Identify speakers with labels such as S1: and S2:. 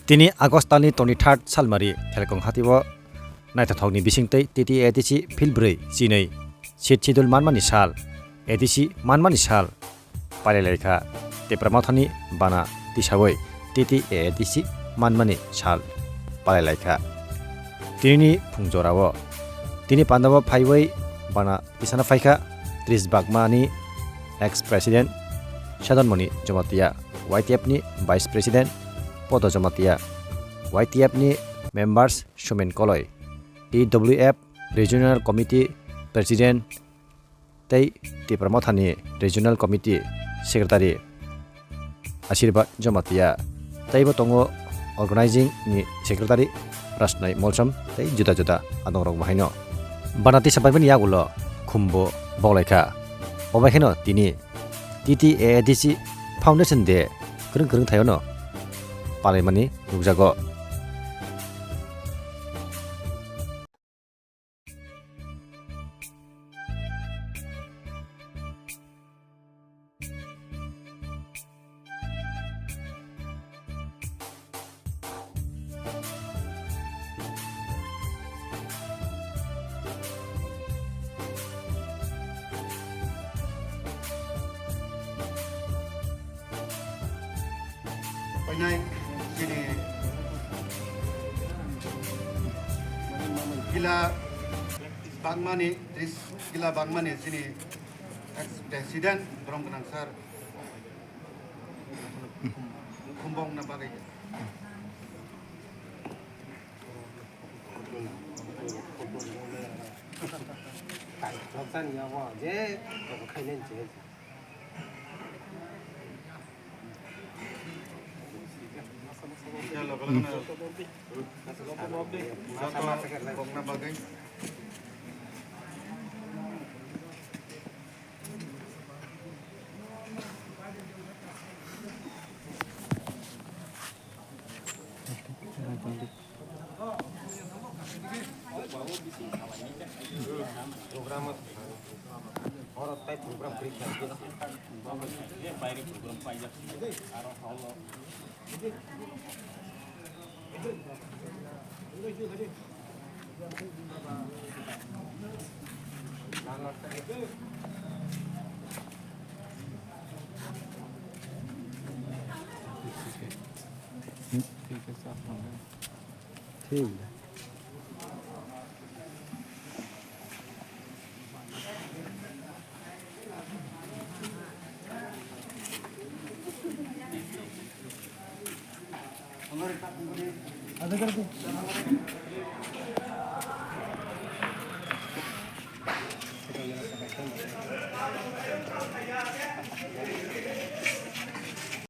S1: Tini Agostani 23 Salmari Thelakung Hatio Naitathogni Bisingtei TTAADC Filbrei Chinei Chidul Manmani Sal ADC Manmani Sal laikha Te Pramathani Bana Tisa TTAADC Manmani Sal laikha Tini Phungjorawo Tini Pandawa Phaiwai Bana Tisa Faikha 30 Bagmani ex-president Shadonmoni Jomatia YTF ni vice president Poto Jomatia YTF ni members Shumen Koloi EWF regional committee president Tei Ti Pramothani regional committee secretary Ashirbat Jomatia Tei Botongo organizing ni secretary Rasnai Molsam Tei juta-juta Adongrong Haino Bana Tisa Man yagulo khumbo boklaikha Obakheno tini TTAADC Foundation de kereng thayono Palemani nukjago
S2: Naik sini gila bangmani gila bangmani sini ex presiden dorong kenangsar kumbong na bagay
S1: ठीक है ada करके